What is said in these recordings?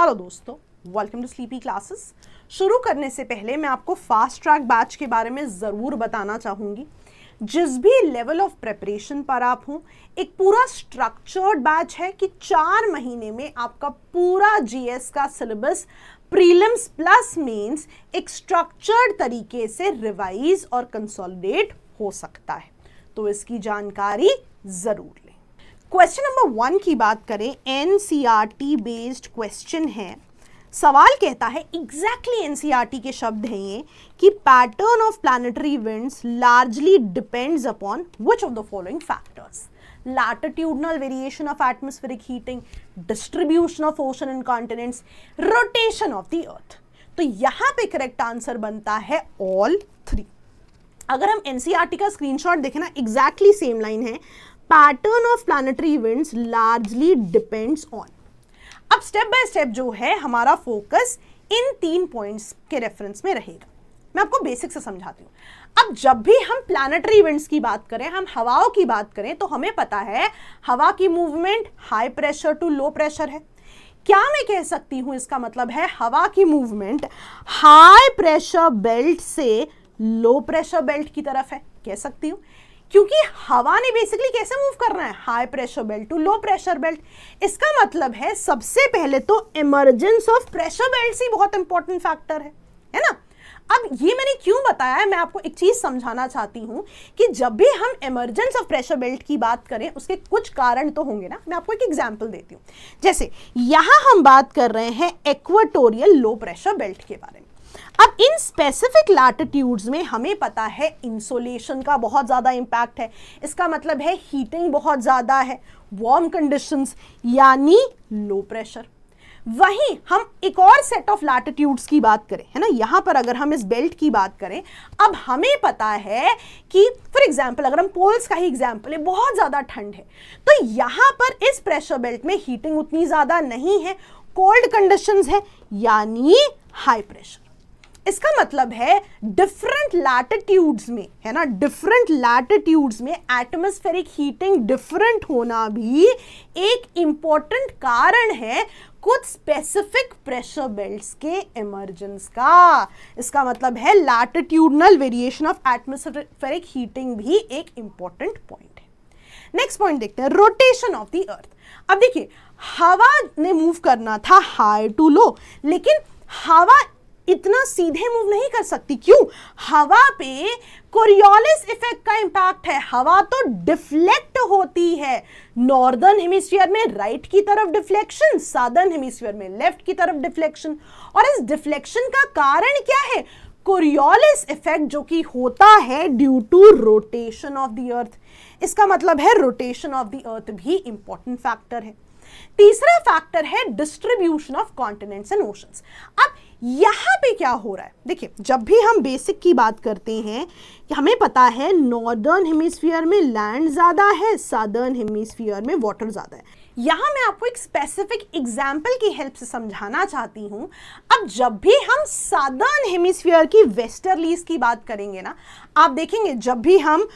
Hello दोस्तों, welcome to sleepy classes. शुरू करने से पहले मैं आपको फास्ट ट्रैक बैच के बारे में ज़रूर बताना चाहूँगी। जिस भी लेवल ऑफ प्रिपरेशन पर आप हों, एक पूरा स्ट्रक्चर्ड बैच है कि 4 महीने में आपका पूरा जीएस का सिलेबस प्रीलिम्स प्लस मेंस एक स्ट्रक्चर्ड तरीके से रिवाइज और कंसोलिडेट हो सकता है, तो इसकी जानकारी ज़रूर लें। क्वेश्चन नंबर 1 की बात करें, एनसीईआरटी बेस्ड क्वेश्चन है। सवाल कहता है, एग्जैक्टली एनसीईआरटी के शब्द हैं ये, कि pattern of planetary winds largely depends upon which of the following factors? Latitudinal variation of atmospheric heating, distribution of ocean and continents, rotation of the अर्थ। तो यहां पे करेक्ट आंसर बनता है ऑल 3। अगर हम एनसीईआरटी का स्क्रीनशॉट देखें ना, एग्जैक्टली सेम लाइन है, pattern of planetary winds largely depends on. अब स्टेप बाय स्टेप जो है हमारा फोकस इन 3 पॉइंट्स के रेफरेंस में रहेगा। मैं आपको बेसिक से समझाती हूं। अब जब भी हम प्लैनेटरी विंड्स की बात करें, हम हवाओं की बात करें, तो हमें पता है हवा की movement high pressure to low pressure है। क्या मैं कह सकती हूं इसका मतलब है हवा की मूवमेंट हाई प्रेशर बेल्ट से लो प्रेशर बेल्ट की तरफ है? कह सकती हूं, क्योंकि हवा ने बेसिकली कैसे मूव करना है, high pressure belt to low pressure belt. इसका मतलब है सबसे पहले तो इमर्जेंस ऑफ प्रेशर बेल्ट ही बहुत इंपॉर्टेंट फैक्टर है ना। अब ये मैंने क्यों बताया है, मैं आपको एक चीज समझाना चाहती हूं कि जब भी हम इमर्जेंस ऑफ प्रेशर बेल्ट की बात करें, उसके कुछ कारण तो होंगे ना। मैं आपको एक एग्जांपल देती हूं। जैसे यहां हम बात कर रहे हैं इक्वेटोरियल लो प्रेशर बेल्ट के बारे में। अब इन स्पेसिफिक लैटिट्यूड्स में हमें पता है इंसोलेशन का बहुत ज़्यादा इंपैक्ट है। इसका मतलब है हीटिंग बहुत ज़्यादा है, वार्म कंडीशंस यानी लो प्रेशर। वहीं हम एक और सेट ऑफ लैटिट्यूड्स की बात करें, है ना, यहाँ पर अगर हम इस बेल्ट की बात करें, अब हमें पता है कि फॉर एग्जाम्पल अगर हम पोल्स का ही एग्जाम्पल है, बहुत ज़्यादा ठंड है, तो यहाँ पर इस प्रेशर बेल्ट में हीटिंग उतनी ज़्यादा नहीं है, कोल्ड कंडीशंस है यानी हाई प्रेशर। इसका मतलब है डिफरेंट लैटिट्यूड्स में, है ना, डिफरेंट लैटिट्यूड्स में एटमॉस्फेरिक हीटिंग डिफरेंट होना भी एक इंपॉर्टेंट कारण है कुछ स्पेसिफिक प्रेशर बेल्ट्स के इमर्जेंस का। इसका मतलब है latitudinal variation of atmospheric heating भी एक इंपॉर्टेंट पॉइंट है। नेक्स्ट पॉइंट देखते हैं, रोटेशन ऑफ द अर्थ। अब देखिए, हवा ने मूव करना था हाई टू लो, लेकिन हवा इतना सीधे मूव नहीं कर सकती। क्यों? हवा पे कोरियोलिस इफेक्ट का इंपैक्ट है। हवा तो डिफ्लेक्ट होती है, नॉर्दर्न हेमिस्फीयर में राइट की तरफ डिफ्लेक्शन, सादर्न हेमिस्फीयर में लेफ्ट की तरफ डिफ्लेक्शन। और इस डिफ्लेक्शन का कारण क्या है? कोरियोलिस इफेक्ट, जो कि होता है due to rotation of the earth. इसका मतलब है रोटेशन ऑफ द अर्थ भी इंपॉर्टेंट फैक्टर है। तीसरा फैक्टर है distribution of continents and oceans. अब यहां पे क्या हो रहा है, देखिए, जब भी हम बेसिक की बात करते हैं कि हमें पता है नॉर्दर्न हेमिस्फीयर में लैंड ज्यादा है, सादर्न हेमिस्फीयर में वाटर ज्यादा है। यहां मैं आपको एक स्पेसिफिक एग्जांपल की हेल्प से समझाना चाहती हूं। अब जब भी हम सादर्न हेमिस्फीयर की वेस्टर्लीज की बात करेंगे ना, आप देखेंगे जब भी हम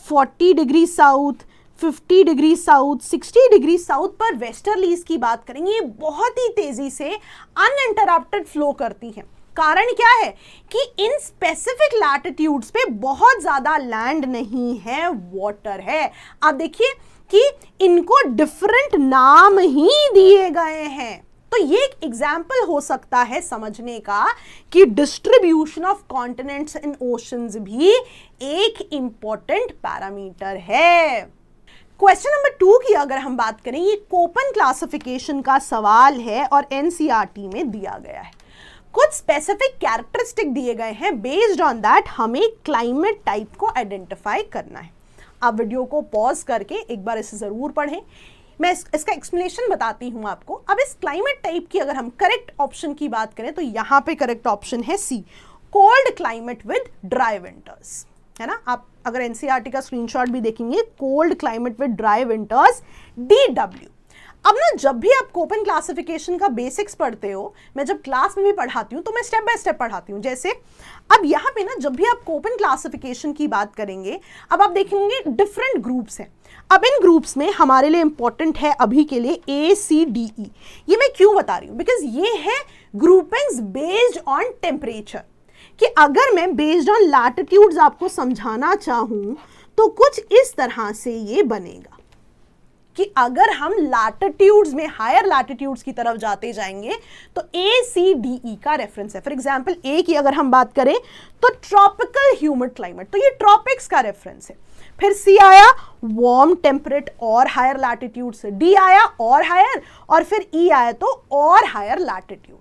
40 degree south, 50 degree south, 60 degree south पर वेस्टर्लीज की बात करेंगे, ये बहुत ही तेजी से अनइंटरप्टेड फ्लो करती हैं। कारण क्या है कि इन स्पेसिफिक लैटिट्यूड्स पे बहुत ज्यादा लैंड नहीं है, वाटर है। आप देखिए कि इनको डिफरेंट नाम ही दिए गए हैं। तो ये एक एग्जाम्पल हो सकता है समझने का कि distribution of continents and oceans भी एक इंपॉर्टेंट पैरामीटर है। क्वेश्चन नंबर 2 की अगर हम बात करें, ये कोपन क्लासिफिकेशन का सवाल है और एनसीईआरटी में दिया गया है। कुछ स्पेसिफिक कैरेक्टरिस्टिक दिए गए हैं, बेस्ड ऑन दैट हमें क्लाइमेट टाइप को आइडेंटिफाई करना है। आप वीडियो को पॉज करके एक बार इसे जरूर पढ़ें, मैं इसका एक्सप्लेनेशन बताती हूं आपको। अब इस क्लाइमेट टाइप की अगर हम करेक्ट ऑप्शन की बात करें, तो यहां पे करेक्ट ऑप्शन है C, cold climate with dry winters, है ना। आप अगर एनसीईआरटी का स्क्रीनशॉट भी देखेंगे, cold climate with dry winters, DW। अब ना जब भी आप कोपेन क्लासिफिकेशन का बेसिक्स पढ़ते हो, मैं जब क्लास में भी पढ़ाती हूँ तो मैं स्टेप बाय स्टेप पढ़ाती हूँ। जैसे अब यहाँ पे ना जब भी आप कोपेन क्लासिफिकेशन की बात करेंगे, अब आप देखेंगे डिफरेंट ग्रुप्स हैं। अब इन ग्रुप्स में हमारे लिए इंपॉर्टेंट है अभी के लिए ACDE। ये मैं क्यों बता रही हूँ, बिकॉज ये है ग्रुपिंग्स बेस्ड ऑन टेम्परेचर, कि अगर मैं बेस्ड ऑन लैटिट्यूड्स आपको समझाना चाहूँ तो कुछ इस तरह से ये बनेगा कि अगर हम लैटिट्यूड्स में हायर लैटिट्यूड्स की तरफ जाते जाएंगे तो ACDE का रेफरेंस है। फॉर एग्जांपल ए की अगर हम बात करें तो ट्रॉपिकल ह्यूमिड क्लाइमेट, तो ये ट्रॉपिक्स का रेफरेंस है। फिर C आया वार्म टेम्परेट और हायर लैटिट्यूड से, D आया और हायर, और फिर E आया तो और हायर लैटिट्यूड।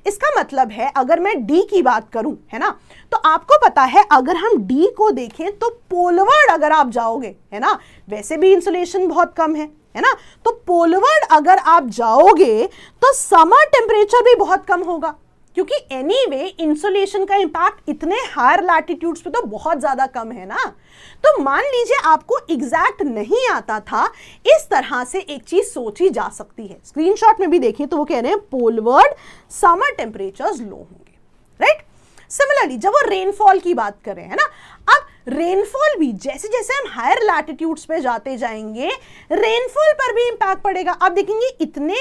इसका मतलब है अगर मैं D की बात करूं, है ना, तो आपको पता है अगर हम D को देखें तो पोलवर्ड अगर आप जाओगे, है ना, वैसे भी इंसुलेशन बहुत कम है ना, तो पोलवर्ड अगर आप जाओगे तो समर टेम्परेचर भी बहुत कम होगा, क्योंकि एनीवे इंसुलेशन का इंपैक्ट इतने हायर लैटिट्यूड्स पे तो बहुत ज्यादा कम है ना। तो मान लीजिए आपको एग्जैक्ट नहीं आता था, इस तरह से एक चीज सोची जा सकती है। स्क्रीनशॉट में भी देखें तो वो कह रहे हैं पोलवर्ड समर टेम्परेचर्स लो होंगे, राइट। सिमिलरली जब वो रेनफॉल की बात करें, है ना, अब रेनफॉल भी जैसे जैसे हम हायर लैटिट्यूड्स पे जाते जाएंगे रेनफॉल पर भी इंपैक्ट पड़ेगा। आप देखेंगे इतने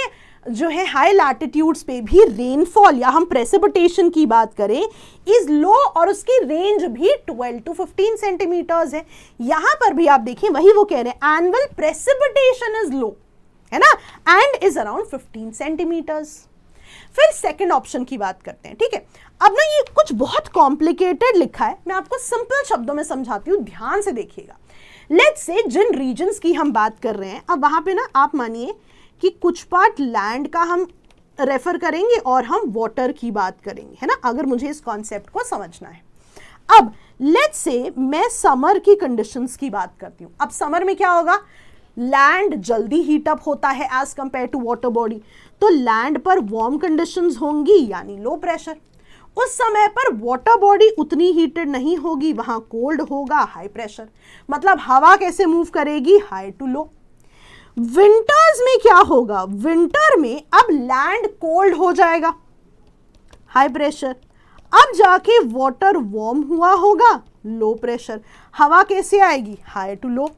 जो है हाई लैटिट्यूड्स पे भी रेनफॉल या हम प्रेसिपिटेशन की बात करें इज लो, और उसकी रेंज भी 12 to 15 सेंटीमीटर्स है। यहां पर भी आप देखें वही वो कह रहे हैं एनुअल प्रेसिपिटेशन इज लो, है ना, एंड इज अराउंड 15 सेंटीमीटर्स। फिर सेकंड ऑप्शन की बात करते हैं, ठीक है। अब ना ये कुछ बहुत कॉम्प्लिकेटेड लिखा है, मैं आपको सिंपल शब्दों में समझाती हूँ, ध्यान से देखिएगा। लेट्स से जिन रीजन्स की हम बात कर रहे हैं, अब वहां पे ना आप मानिए कि कुछ पार्ट लैंड का हम रेफर करेंगे और हम वाटर की बात करेंगे, है ना, अगर मुझे इस कॉन्सेप्ट को समझना है। अब लेट्स से मैं समर की कंडीशंस की बात करती हूँ। अब समर में क्या होगा, लैंड जल्दी हीट अप होता है as compare to water body, तो लैंड पर वार्म कंडीशंस होंगी यानी लो प्रेशर। उस समय पर वाटर बॉडी उतनी हीटेड नहीं होगी, वहां कोल्ड होगा, हाई प्रेशर। मतलब हवा कैसे मूव करेगी, हाई टू लो। विंटर्स में क्या होगा, विंटर में अब लैंड कोल्ड हो जाएगा, हाई प्रेशर। अब जाके वाटर वार्म हुआ होगा, लो प्रेशर। हवा कैसे आएगी, हाई टू लो।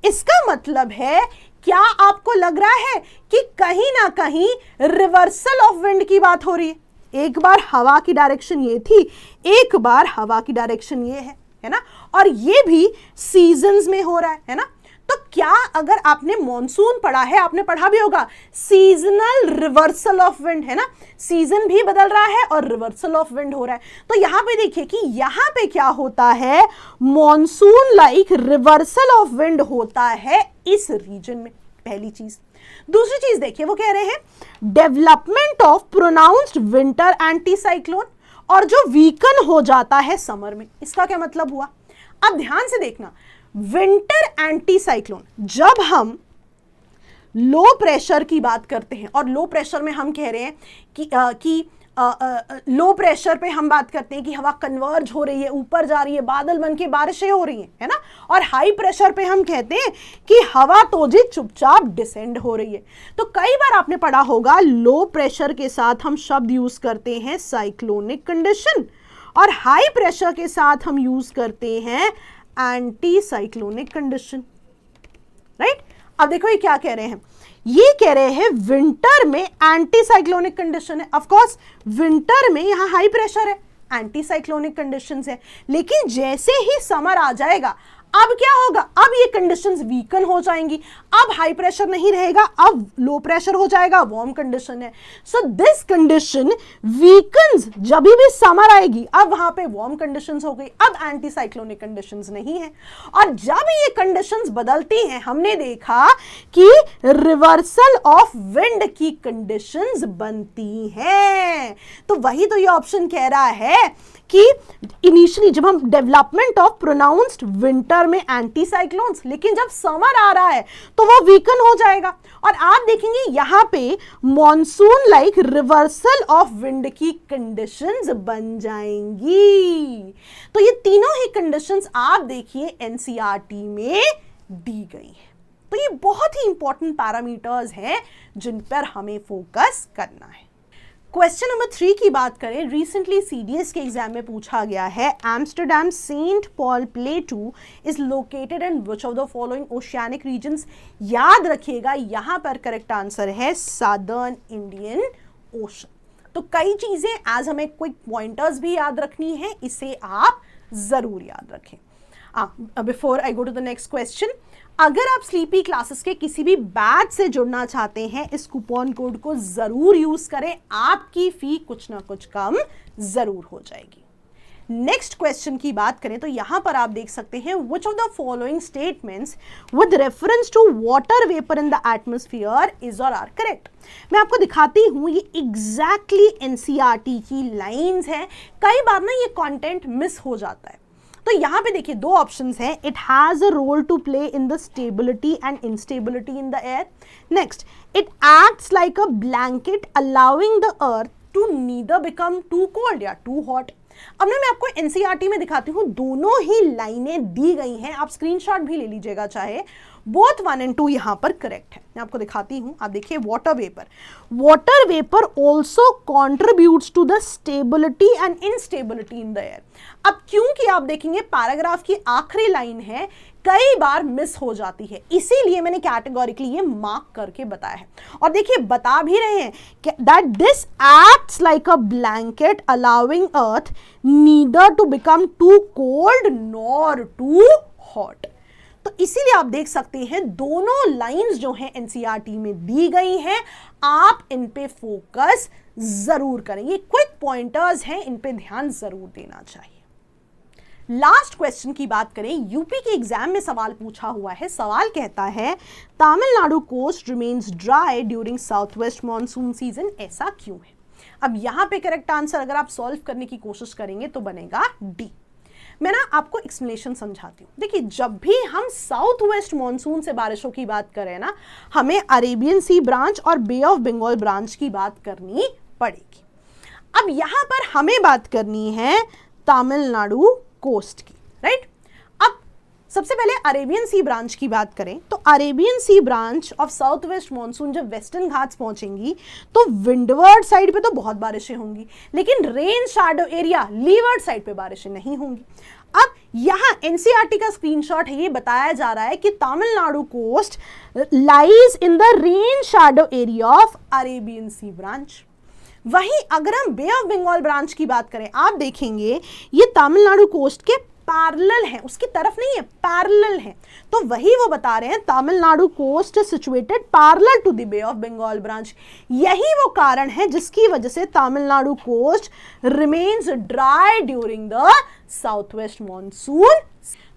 इसका मतलब है क्या आपको लग रहा है कि कहीं ना कहीं रिवर्सल ऑफ विंड की बात हो रही है? एक बार हवा की डायरेक्शन ये थी, एक बार हवा की डायरेक्शन ये है ना, और ये भी सीजन्स में हो रहा है ना। तो क्या अगर आपने मॉनसून पढ़ा है, आपने पढ़ा भी होगा सीजनल रिवर्सल ऑफ विंड, है ना, सीजन भी बदल रहा है और रिवर्सल ऑफ विंड हो रहा है। तो यहां पे देखिए कि यहां पे क्या होता है, monsoon like reversal of wind होता है इस रीजन में, पहली चीज। दूसरी चीज देखिए, वो कह रहे हैं development of pronounced winter anti cyclone, और जो वीकन हो जाता है समर में। इसका क्या मतलब हुआ, अब ध्यान से देखना, विंटर एंटी साइक्लोन, जब हम लो प्रेशर की बात करते हैं, और लो प्रेशर में हम कह रहे हैं कि लो प्रेशर पे हम बात करते हैं कि हवा कन्वर्ज हो रही है, ऊपर जा रही है, बादल बन के बारिशें हो रही हैं, है ना, और हाई प्रेशर पे हम कहते हैं कि हवा तो जी चुपचाप डिसेंड हो रही है। तो कई बार आपने पढ़ा होगा लो प्रेशर के साथ हम शब्द यूज करते हैं साइक्लोनिक कंडीशन, और हाई प्रेशर के साथ हम यूज करते हैं एंटी साइक्लोनिक कंडीशन, राइट। अब देखो ये क्या कह रहे हैं, ये कह रहे हैं विंटर में एंटी साइक्लोनिक कंडीशन है। ऑफ कोर्स विंटर में यहां हाई प्रेशर है, एंटी साइक्लोनिक कंडीशंस है, लेकिन जैसे ही समर आ जाएगा अब क्या होगा, अब ये कंडीशंस वीकन हो जाएंगी, अब हाई प्रेशर नहीं रहेगा, अब लो प्रेशर हो जाएगा, वार्म कंडीशन है। सो दिस कंडीशन वीकन्स, जब भी समर आएगी अब वहां पे वार्म कंडीशंस हो गई, अब एंटी साइक्लोनिक कंडीशंस नहीं है। और जब ये कंडीशंस बदलती हैं, हमने देखा कि रिवर्सल ऑफ विंड की कंडीशंस बनती हैं। तो वही तो ये ऑप्शन कह रहा है कि इनिशियली जब हम डेवलपमेंट ऑफ प्रोनाउंस्ड विंटर में एंटी साइक्लोन्स, लेकिन जब समर आ रहा है तो वो वीकन हो जाएगा, और आप देखेंगे यहां पे monsoon like reversal of wind की कंडीशंस बन जाएंगी। तो ये तीनों ही कंडीशंस आप देखिए एनसीईआरटी में दी गई है, तो ये बहुत ही इंपॉर्टेंट पैरामीटर्स हैं जिन पर हमें फोकस करना है। क्वेश्चन नंबर 3 की बात करें, रिसेंटली सीडीएस के एग्जाम में पूछा गया है, Amsterdam Saint Paul plateau is located in which of the following oceanic regions. याद रखिएगा यहां पर करेक्ट आंसर है सदर्न इंडियन ओशन। तो कई चीजें आज हमें क्विक पॉइंटर्स भी याद रखनी है, इसे आप जरूर याद रखें। Before I go to the next question, अगर आप स्लीपी क्लासेस के किसी भी बैच से जुड़ना चाहते हैं, इस कूपन कोड को जरूर यूज करें, आपकी फी कुछ ना कुछ कम जरूर हो जाएगी। नेक्स्ट क्वेश्चन की बात करें तो यहां पर आप देख सकते हैं, which of the following statements with reference to water vapor in the atmosphere is or are correct। मैं आपको दिखाती हूं, ये एग्जैक्टली एनसीईआरटी की लाइंस हैं। कई बार ना ये कंटेंट मिस हो जाता है, तो यहां पे देखिए दो ऑप्शंस हैं, it has a role to play in the stability and instability in the air. Next, it acts like a blanket allowing the earth to neither become too cold या टू हॉट। अब ना मैं आपको NCERT में दिखाती हूं, दोनों ही लाइनें दी गई हैं, आप स्क्रीनशॉट भी ले लीजिएगा चाहे, बोथ 1 and 2 यहां पर करेक्ट है। मैं आपको दिखाती हूं, आप देखिए water vapour also contributes to the stability and instability in the air. अब क्योंकि आप देखेंगे पैराग्राफ की आखिरी लाइन है, कई बार मिस हो जाती है, इसीलिए मैंने कैटेगोरिकली ये मार्क करके बताया है। और देखिए बता भी रहे हैं that this acts like a blanket allowing earth neither to become too cold nor too hot. तो इसीलिए आप देख सकते हैं दोनों लाइंस जो हैं एनसीईआरटी में दी गई हैं, आप इन पे फोकस जरूर करें। ये क्विक पॉइंटर्स हैं, इन पे ध्यान जरूर देना चाहिए। लास्ट क्वेश्चन की बात करें, यूपी के एग्जाम में सवाल पूछा हुआ है। सवाल कहता है, Tamil Nadu coast remains dry during south west monsoon season, ऐसा क्यों है। अब यहां पे करेक्ट आंसर अगर आप सॉल्व करने की कोशिश करेंगे तो बनेगा डी। मैं ना आपको एक्सप्लेनेशन समझाती हूँ। देखिए जब भी हम साउथ वेस्ट मॉनसून से बारिशों की बात करें ना, हमें अरेबियन सी ब्रांच और बे ऑफ बंगाल ब्रांच की बात करनी पड़ेगी। अब यहां पर हमें बात करनी है तमिलनाडु कोस्ट की, राइट। अब सबसे पहले अरेबियन सी ब्रांच की बात करें तो Arabian Sea branch of south west monsoon जब वेस्टर्न घाट्स पहुंचेंगी तो विंडवर्ड साइड पे तो बहुत बारिशें होंगी, लेकिन rain shadow area levered side पे बारिशें नहीं होंगी। अब यहां एनसीईआरटी का स्क्रीनशॉट है, ये बताया जा रहा है कि Tamil Nadu coast lies in the rain shadow area of Arabian Sea branch. वहीं अगर हम बे ऑफ बंगाल ब्रांच की बात करें, आप देखेंगे ये तमिलनाडु कोस्ट के पैरेलल है, उसकी तरफ नहीं है, पैरेलल है। तो वही वो बता रहे हैं, Tamil Nadu coast situated parallel to the Bay of Bengal branch. यही वो कारण है जिसकी वजह से Tamil Nadu coast remains dry during the south west monsoon.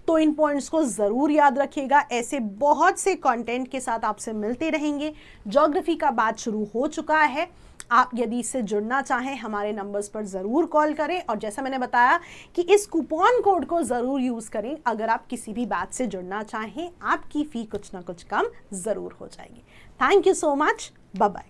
तो इन पॉइंट्स को जरूर याद रखिएगा, ऐसे बहुत से कंटेंट के साथ आपसे मिलते रहेंगे। ज्योग्राफी का बैच शुरू हो चुका है, आप यदि इससे जुड़ना चाहें हमारे नंबर्स पर ज़रूर कॉल करें, और जैसा मैंने बताया कि इस कूपन कोड को ज़रूर यूज़ करें। अगर आप किसी भी बैच से जुड़ना चाहें, आपकी फ़ी कुछ ना कुछ कम ज़रूर हो जाएगी। Thank you so much, bye bye.